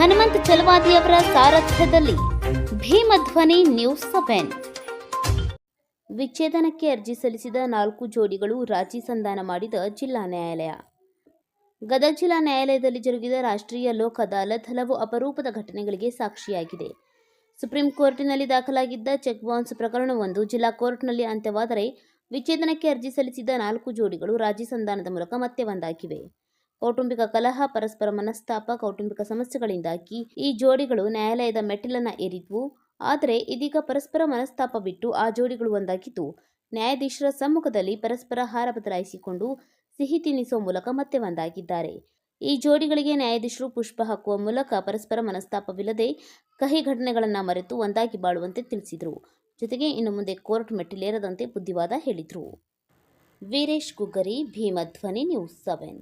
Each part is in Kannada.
ಹನುಮಂತ ಚಲವಾದಿಯವರ ಸಾರಥ್ಯದಲ್ಲಿ ಭೀಮಧ್ವನಿ ನ್ಯೂಸ್ 7. ವಿಚ್ಛೇದನಕ್ಕೆ ಅರ್ಜಿ ಸಲ್ಲಿಸಿದ 4 ಜೋಡಿಗಳು ರಾಜಿ ಸಂಧಾನ ಮಾಡಿದ ಜಿಲ್ಲಾ ನ್ಯಾಯಾಲಯ. ಗದಗ ಜಿಲ್ಲಾ ನ್ಯಾಯಾಲಯದಲ್ಲಿ ಜರುಗಿದ ರಾಷ್ಟ್ರೀಯ ಲೋಕ್ ಅದಾಲತ್ ಹಲವು ಅಪರೂಪದ ಘಟನೆಗಳಿಗೆ ಸಾಕ್ಷಿಯಾಗಿದೆ. ಸುಪ್ರೀಂ ಕೋರ್ಟಿನಲ್ಲಿ ದಾಖಲಾಗಿದ್ದ ಚೆಕ್ ಬೌನ್ಸ್ ಪ್ರಕರಣವೊಂದು ಜಿಲ್ಲಾ ಕೋರ್ಟ್ನಲ್ಲಿ ಅಂತ್ಯವಾದರೆ, ವಿಚ್ಛೇದನಕ್ಕೆ ಅರ್ಜಿ ಸಲ್ಲಿಸಿದ 4 ಜೋಡಿಗಳು ರಾಜಿ ಸಂಧಾನದ ಮೂಲಕ ಮತ್ತೆ ಒಂದಾಗಿವೆ. ಕೌಟುಂಬಿಕ ಕಲಹ, ಪರಸ್ಪರ ಮನಸ್ತಾಪ, ಕೌಟುಂಬಿಕ ಸಮಸ್ಯೆಗಳಿಂದಾಗಿ ಈ ಜೋಡಿಗಳು ನ್ಯಾಯಾಲಯದ ಮೆಟ್ಟಿಲನ್ನು ಏರಿದ್ವು. ಆದರೆ ಇದೀಗ ಪರಸ್ಪರ ಮನಸ್ತಾಪ ಬಿಟ್ಟು ಆ ಜೋಡಿಗಳು ಒಂದಾಗಿದ್ದು, ನ್ಯಾಯಾಧೀಶರ ಸಮ್ಮುಖದಲ್ಲಿ ಪರಸ್ಪರ ಹಾರ ಬದಲಾಯಿಸಿಕೊಂಡು ಸಿಹಿ ತಿನ್ನಿಸುವ ಮೂಲಕ ಮತ್ತೆ ಒಂದಾಗಿದ್ದಾರೆ. ಈ ಜೋಡಿಗಳಿಗೆ ನ್ಯಾಯಾಧೀಶರು ಪುಷ್ಪ ಹಾಕುವ ಮೂಲಕ ಪರಸ್ಪರ ಮನಸ್ತಾಪವಿಲ್ಲದೆ ಕಹಿ ಘಟನೆಗಳನ್ನು ಮರೆತು ಒಂದಾಗಿ ಬಾಳುವಂತೆ ತಿಳಿಸಿದರು. ಜೊತೆಗೆ ಇನ್ನು ಮುಂದೆ ಕೋರ್ಟ್ ಮೆಟ್ಟಿಲೇರದಂತೆ ಬುದ್ಧಿವಾದ ಹೇಳಿದರು. ವೀರೇಶ್ ಗುಗ್ಗರಿ, ಭೀಮಧ್ವನಿ ನ್ಯೂಸ್ 7.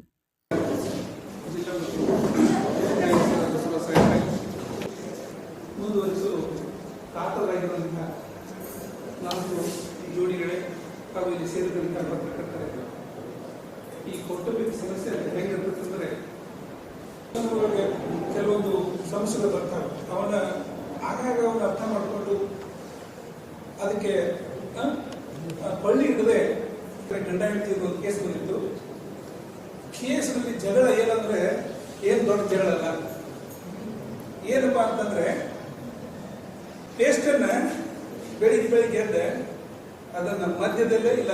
ಮುಂದುವರಿಸಲು ಕಾತರಾಗಿರುವಂತಹ 4 ಜೋಡಿಗಳೇ ಹಾಗೂ ಇಲ್ಲಿ ಸೇರಿದಂತಹ ಪತ್ರಕರ್ತರೆ ಈ ಕೌಟುಂಬಿಕ ಸಮಸ್ಯೆ ಹೇಗಿರ್ತಂದ್ರೆ, ಕೆಲವೊಂದು ಸಮಸ್ಯೆಗಳು ಬರ್ತಾವೆ. ಅವನ ಆಗಾಗ ಅವನ್ನ ಅರ್ಥ ಮಾಡಿಕೊಂಡು ಅದಕ್ಕೆ ಬಳ್ಳಿ ಹಿಡದೆ ಗಂಡ ಹೆಂಡತಿ ಒಂದು ಕೇಸ್ ಬಂದಿತ್ತು. ಕೇಸ್ನಲ್ಲಿ ಜಗಳ ಏನಂದ್ರೆ ಏನ್ ದೊಡ್ಡ ಜಗಳ ಅಲ್ಲ. ಏನಪ್ಪಾ ಅಂತಂದ್ರೆ, ಟೇಸ್ಟನ್ನ ಬೆಳಿಗ್ಗೆ ಎದ್ದೆ ಅದನ್ನ ಮಧ್ಯದಲ್ಲೇ ಇಲ್ಲ